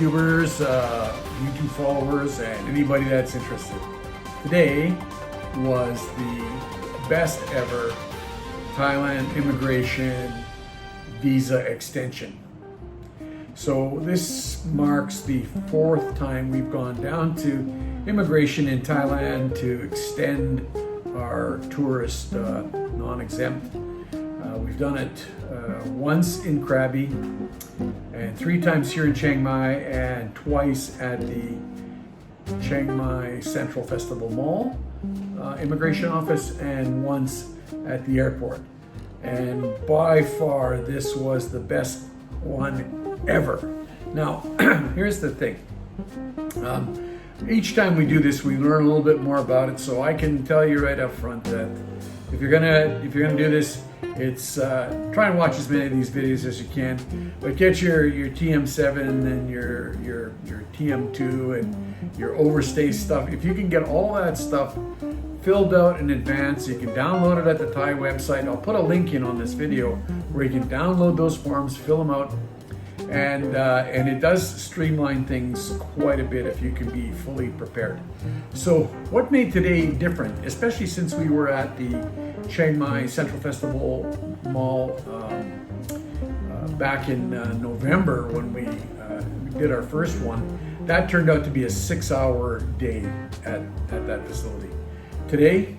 YouTubers, YouTube followers, and anybody that's interested. Today was the best ever Thailand immigration visa extension. So this marks the 4th time we've gone down to immigration in Thailand to extend our tourist non-exempt. We've done it once in Krabi and 3 times here in Chiang Mai and twice at the Chiang Mai Central Festival Mall immigration office and once at the airport. And by far this was the best one ever. Now here's the thing. Each time we do this, we learn a little bit more about it. So I can tell you right up front that if you're gonna do this, it's try and watch as many of these videos as you can, but get your TM7 and your TM2 and your overstay stuff. If you can get all that stuff filled out in advance, you can download it at the Thai website. I'll put a link in on this video where you can download those forms, fill them out, and it does streamline things quite a bit if you can be fully prepared. So what made today different, especially since we were at the Chiang Mai Central Festival Mall back in November when we did our first one, that turned out to be a 6-hour day at that facility. Today,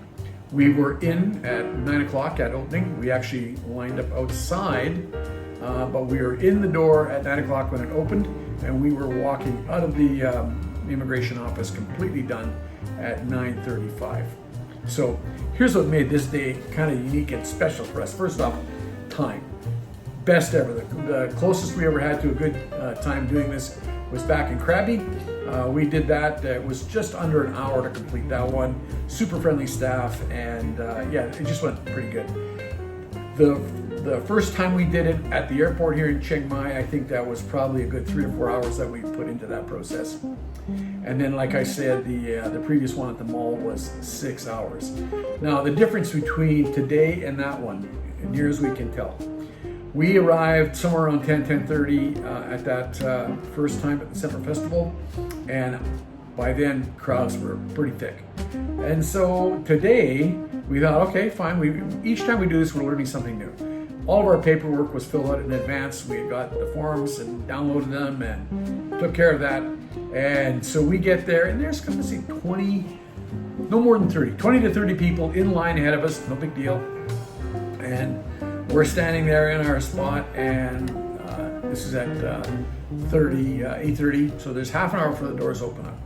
we were in at 9 o'clock at opening. We actually lined up outside, but we were in the door at 9 o'clock when it opened, and we were walking out of the immigration office completely done at 9:35. So here's what made this day kind of unique and special for us. First off, time. Best ever. The closest we ever had to a good time doing this was back in Krabi. We did that. It was just under an hour to complete that one. Super friendly staff, and yeah, it just went pretty good. The first time we did it at the airport here in Chiang Mai, I think that was probably a good 3 to 4 hours that we put into that process. And then, like I said, the previous one at the mall was 6 hours. Now, the difference between today and that one, near as we can tell, we arrived somewhere around 10:30 at that first time at the Central Festival, and by then crowds were pretty thick. And so today we thought, okay, fine. Each time we do this, we're learning something new. All of our paperwork was filled out in advance. We had got the forms and downloaded them and took care of that. And so we get there, and there's going to see 20, no more than 30, 20 to 30 people in line ahead of us. No big deal. And we're standing there in our spot, and this is at 8:30, so there's half an hour before the doors open up.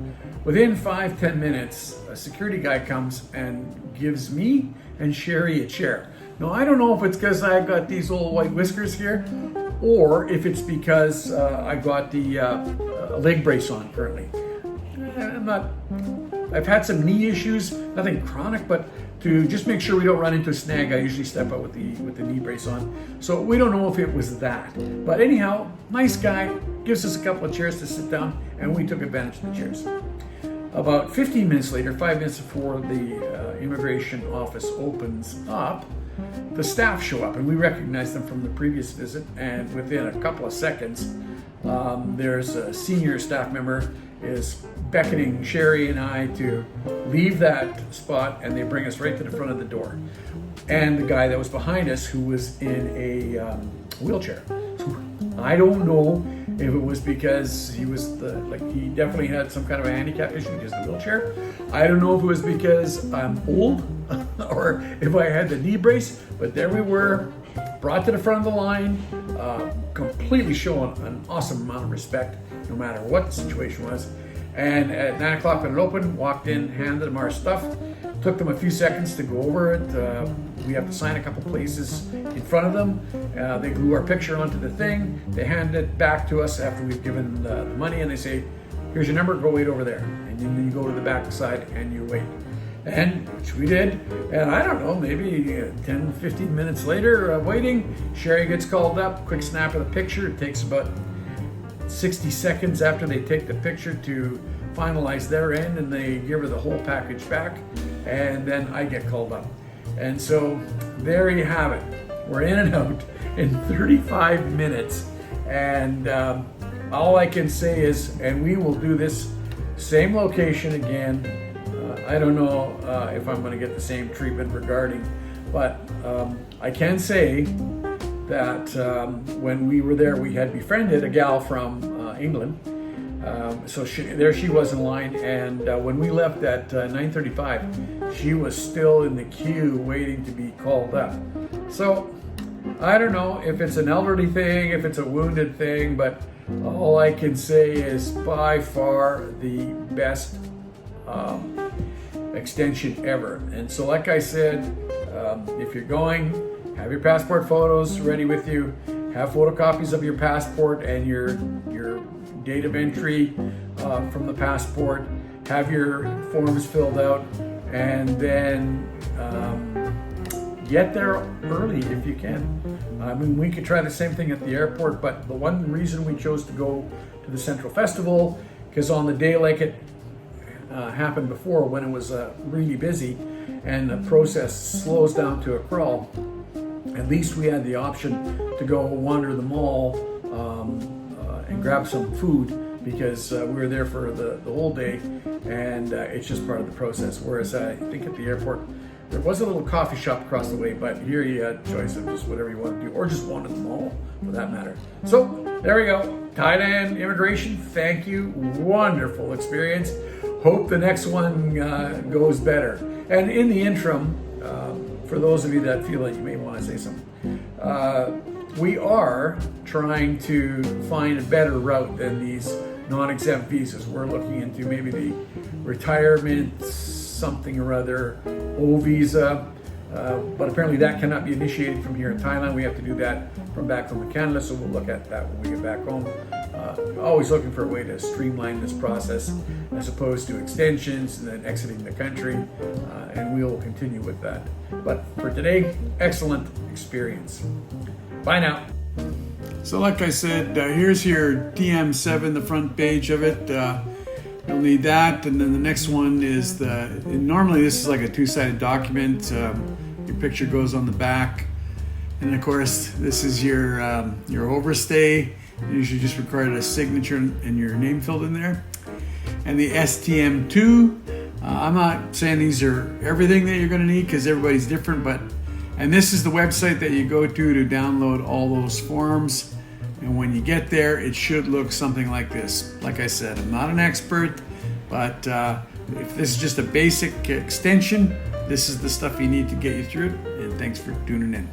Within 5-10 minutes, a security guy comes and gives me and Sherry a chair. Now, I don't know if it's because I've got these old white whiskers here, or if it's because I got the leg brace on currently. I've had some knee issues, nothing chronic, but to just make sure we don't run into a snag, I usually step out with the knee brace on. So we don't know if it was that. But anyhow, nice guy, gives us a couple of chairs to sit down, and we took advantage of the chairs. About 15 minutes later, 5 minutes before the immigration office opens up, the staff show up, and we recognize them from the previous visit, and within a couple of seconds, there's a senior staff member is beckoning Sherry and I to leave that spot, and they bring us right to the front of the door. And the guy that was behind us, who was in a wheelchair. I don't know if it was because he was he definitely had some kind of a handicap issue because of the wheelchair. I don't know if it was because I'm old or if I had the knee brace, but there we were, brought to the front of the line, completely showing an awesome amount of respect no matter what the situation was. And at 9 o'clock when it opened, walked in, handed them our stuff. Took them a few seconds to go over it. We have to sign a couple places in front of them. They glue our picture onto the thing. They hand it back to us after we've given the money, and they say, here's your number, go wait over there. And then you go to the back side and you wait. And which we did. And I don't know, maybe 10, 15 minutes later, waiting, Sherry gets called up, quick snap of the picture. It takes about 60 seconds after they take the picture to finalize their end, and they give her the whole package back, and then I get called up. And so there you have it. We're in and out in 35 minutes, and all I can say is, and we will do this same location again. I don't know if I'm going to get the same treatment regarding, but I can say that when we were there, we had befriended a gal from England. So there she was in line, and when we left at 9:35, she was still in the queue waiting to be called up. So I don't know if it's an elderly thing, if it's a wounded thing, but all I can say is by far the best extension ever. And so like I said, if you're going, have your passport photos ready with you, have photocopies of your passport and your date of entry from the passport, have your forms filled out, and then get there early if you can. I mean, we could try the same thing at the airport, but the one reason we chose to go to the Central Festival, because on the day like it happened before, when it was really busy and the process slows down to a crawl, at least we had the option to go wander the mall and grab some food, because we were there for the whole day, and it's just part of the process. Whereas I think at the airport, there was a little coffee shop across the way, but here you had a choice of just whatever you want to do, or just wander the mall for that matter. So there we go. Thailand immigration, thank you. Wonderful experience. Hope the next one goes better. And in the interim, for those of you that feel like you may want to say something, we are trying to find a better route than these non-exempt visas. We're looking into maybe the retirement something or other, O visa, but apparently that cannot be initiated from here in Thailand. We have to do that from Canada, so we'll look at that when we get back home. Always looking for a way to streamline this process as opposed to extensions and then exiting the country, and we will continue with that. But for today, excellent experience. Bye now. So like I said, here's your TM7, the front page of it. You'll need that, and then the next one is normally this is like a two-sided document. Your picture goes on the back, and of course this is your overstay. You usually just require a signature and your name filled in there. And the STM2, I'm not saying these are everything that you're going to need because everybody's different, and this is the website that you go to download all those forms. And when you get there, it should look something like this. Like I said, I'm not an expert, but if this is just a basic extension, this is the stuff you need to get you through it. And thanks for tuning in.